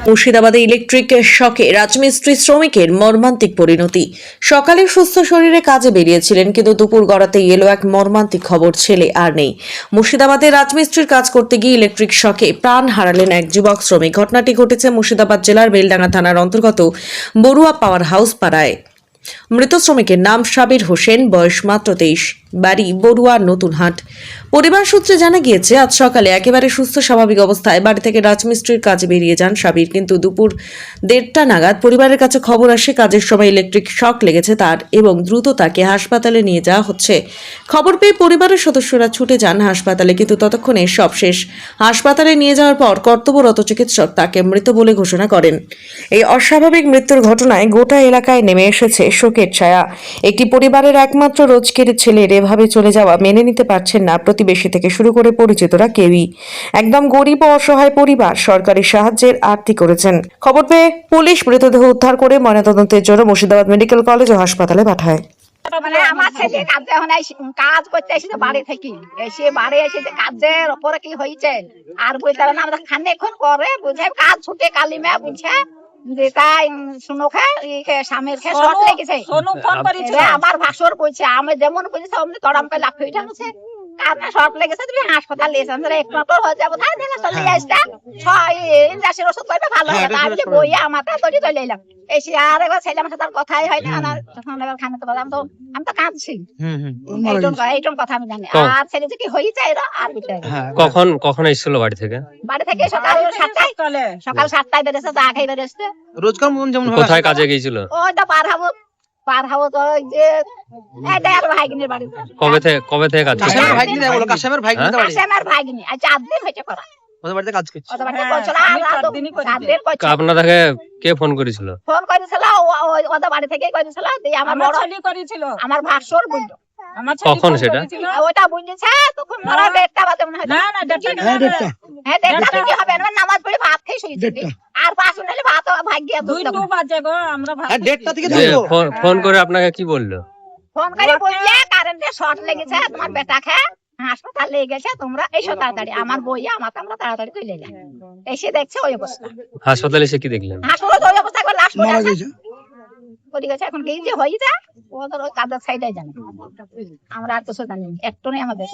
মুর্শিদাবাদে ইলেকট্রিক শকে রাজমিস্ত্রি শ্রমিকের মর্মান্তিক পরিণতি। সকালে সুস্থ শরীরে কাজে বেরিয়েছিলেন, কিন্তু দুপুর গড়াতেই এলো এক মর্মান্তিক খবর, ছেলে আর নেই। মুর্শিদাবাদে রাজমিস্ত্রির কাজ করতে গিয়ে ইলেকট্রিক শকে প্রাণ হারালেন এক যুবক শ্রমিক। ঘটনাটি ঘটেছে মুর্শিদাবাদ জেলার বেলডাঙ্গা থানার অন্তর্গত বড়ুয়া পাওয়ার হাউস পাড়ায়। মৃত শ্রমিকের নাম সাবির হোসেন, বয়স মাত্র 23, বাড়ি বড়ুয়া নতুনহাট। পরিবার সূত্রে জানা গিয়েছে, আজ সকালে একেবারে সুস্থ স্বাভাবিক অবস্থায় বাড়ি থেকে রাজমিস্ত্রির কাজে বেরিয়ে যান সাবির, কিন্তু দুপুর 1:30 নাগাদ পরিবারের কাছে খবর আসে কাজের সময় ইলেকট্রিক শক লেগেছে তার এবং দ্রুত তাকে হাসপাতালে নিয়ে যাওয়া হচ্ছে। খবর পেয়ে পরিবারের সদস্যরা ছুটে যান হাসপাতালে, কিন্তু ততক্ষণে সব শেষ। হাসপাতালে নিয়ে যাওয়ার পর কর্তব্যরত চিকিৎসক তাকে মৃত বলে ঘোষণা করেন। এই অস্বাভাবিক মৃত্যুর ঘটনায় গোটা এলাকায় নেমে এসেছে শোকের ছায়া। একটি পরিবারের একমাত্র রোজকের ছেলের এভাবে চলে যাওয়া মেনে নিতে পারছেন না প্রতিবেশী থেকে শুরু করে পরিচিতরা কেউই। একদম গরিব ও অসহায় পরিবার সরকারি সাহায্যের আর্তি করেছেন। খবর পেয়ে পুলিশ মৃতদেহ উদ্ধার করে ময়নাতদন্তের জন্য মুর্শিদাবাদ মেডিকেল কলেজ ও হাসপাতালে পাঠায়। মানে আমার ছেলে কাজ করতে এসেছে বাড়ি থেকে, এসে বাড়ি এসেছে কাজের ওপরে কি হয়েছে আর বুঝতে পারে না। আমাদের খানিকক্ষণ পরে বুঝে কাজ ছুটে কালিমা বুঝছে তাই শুনুখে স্বামীর খেয়ে শর্ট লেগেছে। আমার ভাসুর কইছে আমি যেমন বুঝেছি অমনি তড়াম করে লাফ হয়ে যাচ্ছে। কারণে শর্ট লেগেছে, তুমি হাসপাতাল নিয়ে এসে এক নটর হয়ে যাবো তাই দিলে চলে আসটা ইঞ্জেকশন ওষুধ করবে ভালো হবে। আমি যে বই আমাকে তৈরি চলে এলাম এসে আর একবার ছেলে আমার সাথে কথাই হয় না। তখন এবার খানে তো আমি তো কাঁদছি, এইটন কথা আমি জানি। আর ছেলে যে কি হয়েছে এরা আর কখন এসেছিল বাড়ি থেকে? বাড়ি থেকে সকাল 7টায় বেরিয়েছে, চা খেয়ে বেরিয়েছে। রোজকার মন যেমন কোথায় কাজে গিয়েছিল? ওইটা পার হবো তো ওই যে ভাইগিনের বাড়ি। কবে থেকে কাজ করছে? কাশেমের ভাইগিনী আজ 4 দিন হয়েছে করা। ওদের বাড়িতে কাজ করছে। আপনাদেরকে কে ফোন করেছিল? ফোন করেছিল ওদের বাড়ি থেকেই করেছিল। আমার বড় করেছিল, আমার ভাসুর বুঝলো। কখন সেটা? ওটা বুঝেছে তখন 1:30 বাজে মনে হয়। না 1:30 হবে না, নামাজ পড়ে ভাত খেয়ে শুয়েছি। আর 5 মিনিট হলে ভাত ভাগিয়া 2 বাজে গো। আমরা 1:30 থেকে ফোন করে আপনাকে কি বললো? ফোন করে বললে কারেন্টে শর্ট লেগেছে, তোমার বেটাকে হাসপাতাল নিয়ে গেছে, তোমরা এসো তাড়াতাড়ি। আমার বই আমাকে আমরা তাড়াতাড়ি চলে এলাম। এসে দেখছে ওই অবস্থা। হাসপাতালে এসে কি দেখলেন? হাসপাতালে ওই অবস্থা করে লাশ পড়ে আছে। পড়ে গেছে, এখন কি যে হয়েছে ওদের ওই কাদের সাইডে জানে, আমরা আর কিছু জানি না। একটু নেই আমাদের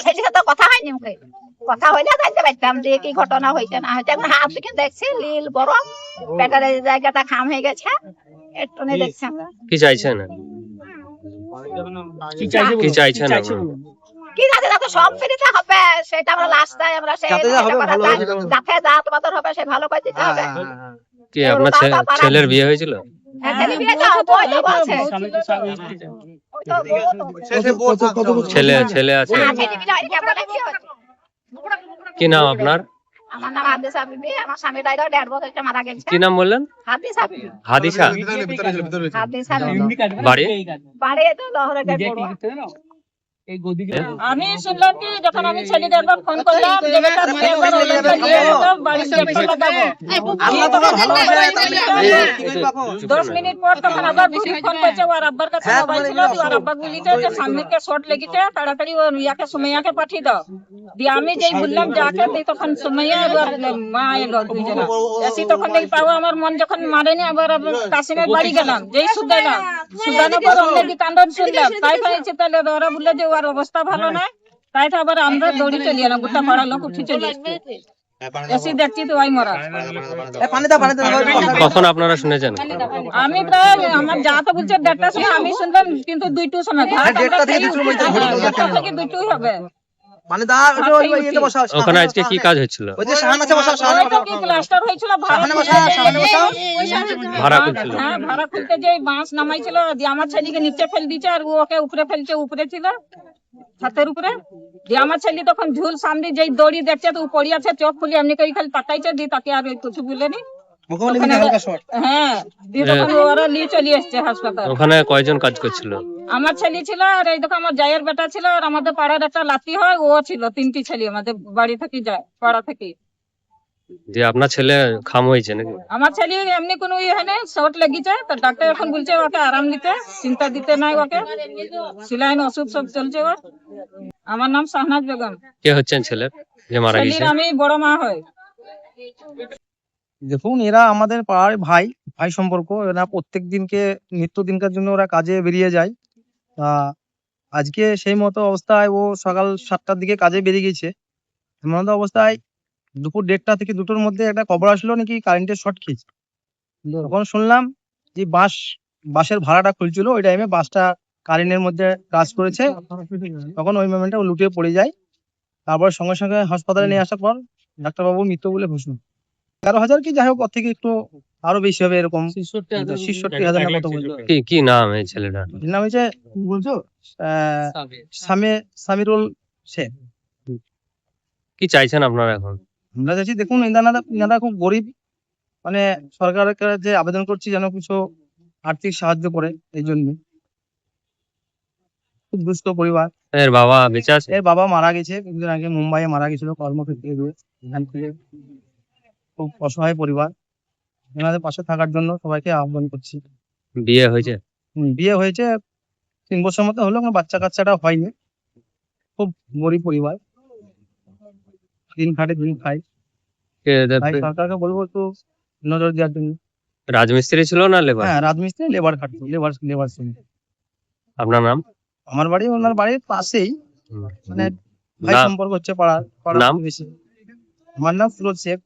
ছেলের সাথে কথা হয়নি, মুখে কথা হইলে জানতে পারতাম যে কি ঘটনা হয়েছে না হয়েছে। এখন হাত থেকে দেখছি লীল বড়, পেটের জায়গাটা খাম হয়ে গেছে। একটু নেই দেখছি আমরা। কি চাইছেন? কি চাইছেন? কি যাতে সব ফিরিতে হবে সেটা আমরা লাস্টটাই আমরা যাতে যা তোমাদের হবে সে ভালো করে দিতে হবে। কি আপনার ছেলের বিয়ে হয়েছিল? ছেলে আছে? কি নাম আপনার? আমার নাম হাদিসা বিবি। আমার স্বামী 1.5 বছর মারা গেছে। কি নাম বললেন? হাদিসা। বাড়ি তো লহরে আমি শুনলাম কি যখন আমি ছেলেদের একবার ফোন করলাম যে বেটা তুমি একবার ওলাইটা নিয়ে এসো বাড়িতে একটু লাগাবো। 10 মিনিট পর তখন আবার বুড়ি ফোন করছে, ওর আব্বার কাছে মোবাইল ছিল। ওর আব্বা বলিছে যে সামনেকে শর্ট লেগেছে, তাড়াতাড়ি ও ইয়াকে সুমাইয়াকে পাঠিয়ে দাও। দিয়ে আমি যেই বললাম যাকে দিয়ে তখন সুমাইয়া আর মা এলো দুইজনা। এসে তখন দেখি পাও আমার মন যখন মারেনি, আবার কাশিমের বাড়ি গেলাম। যেই সুদাইলাম, সুদানোর পর অন্য কান্দন শুনলাম। তাই পাইছে তাহলে ওরা বললে যে ওর অবস্থা ভালো নয়। তাই তো আবার আমরা দৌড়ি চলে এলাম, গোটা পাড়ার লোক উঠে চলে এসছে। এসে দেখছি তো ওই মরা। কখন আপনারা শুনেছেন? আমি প্রায় আমার যা তো বলছে 1:30টার সময়, আমি শুনলাম কিন্তু 2টোর সময়। 1:30 থেকে 2টোই হবে। মানে দা ওইতে বসা আছে। ওখানে আজকে কি কাজ হচ্ছিল? ওই যে শাহান আছে বসা, শাহান ওইটা কি ক্লাস্টার হয়েছিল, ভাড়া করছিল। হ্যাঁ, ভাড়া খুলতে যে বাঁশ নামাইছিল, দিয়ে আমার ছেলেকে নিচে ফেল দিয়েছে আর ওকে উপরে ফেলছে। উপরে ছিল ছাতের উপরে। দিয়ে আমার ছেলে তখন ঝুল সামনে যেই দড়ি দেখছে তো পড়ে আছে, চোখ খুলে এমনি করে খালি তাকাইছে। দিয়ে তাকে আর কিছু বলেনি। হ্যাঁ, দিয়ে তখন ওরা নিয়ে চলে এসছে হাসপাতাল। ওখানে কয়জন কাজ করছিল? আমার ছেলে ছিল, আর এই দেখো আমার জায়ের বেটা ছিল, আর আমাদের পাড়ার একটা লাতি হয় ও ছিল। 3টি ছেলে আমাদের বাড়ি থেকে যায়, পাড়া থেকে। যে আপনার ছেলে খাম হয়েছে নাকি? আমার ছেলে এমনি কোনো ইয়ে হয় না, শর্ট লেগেছে। তো ডাক্তার এখন বলছে ওকে আরাম দিতে, চিন্তা দিতে নাই ওকে। সিলাইন ওষুধ সব চলছে ওর। আমার নাম শাহনাজ বেগম। কে হচ্ছেন ছেলের যে মারা গেছে? আমি বড় মা হয়। দেখুন, এরা আমাদের পাড়ার ভাই ভাই সম্পর্ক। এরা প্রত্যেক দিনকে নিত্য দিনকার জন্য ওরা কাজে বেরিয়ে যায়। তা আজকে সেই মতো অবস্থায় ও সকাল 7টার দিকে কাজে বেরিয়ে গেছে। এমন তো অবস্থায় দুপুর 1:30 থেকে 2টোর মধ্যে একটা খবর আসলো নাকি কারেন্টের শর্ট খেয়েছে। তখন শুনলাম যে বাসের ভাড়াটা খুলছিল, ওই টাইমে বাসটা কারেন্টের মধ্যে কাজ করেছে। তখন ওই মোমেন্টে ও লুটিয়ে পড়ে যায়। তারপর সঙ্গে সঙ্গে হাসপাতালে নিয়ে আসার পর ডাক্তারবাবু মৃত্যু বলে ঘোষণা। 11,000 কি যাই হোক, ওর থেকে একটু আরো বেশি হবে এরকম। 66,000 না কত বললো। কি নাম এই ছেলেটা? এর নাম হচ্ছে বলছো সামিরুল শেখ। কি চাইছেন আপনারা এখন? আমরা চাইছি, দেখুন এনারা খুব গরিব, মানে সরকারের কাছে আবেদন করছি যেন কিছু আর্থিক সাহায্য করে। এই জন্য খুব দুস্থ পরিবার। এর বাবা বেঁচে আছে? এর বাবা মারা গেছে কিছুদিন আগে, মুম্বাইয়ে মারা গেছিল কর্মক্ষেত্রে গিয়ে। এখান থেকে খুব অসহায় পরিবার। এনাদের পাশে থাকার জন্য সবাইকে আহ্বান করছি। বিয়ে হয়েছে? বিয়ে হয়েছে 3 বছর মতো হলো, কোনো বাচ্চা কাচ্চাটা হয়নি। খুব গরিব পরিবার, দিন খাটে দিন খায়। তাই সরকারকে বলবো একটু নজর দেওয়ার জন্য। রাজমিস্ত্রি ছিল না লেবার? হ্যাঁ, রাজমিস্ত্রি, লেবার খাটতো, লেবার ছিল। আপনার নাম? আমার বাড়ি ওনার বাড়ির পাশেই, মানে ভাই নাম? সম্পর্ক হচ্ছে পাড়ার নাম? বেশি। আমার নাম ফিরোজ শেখ।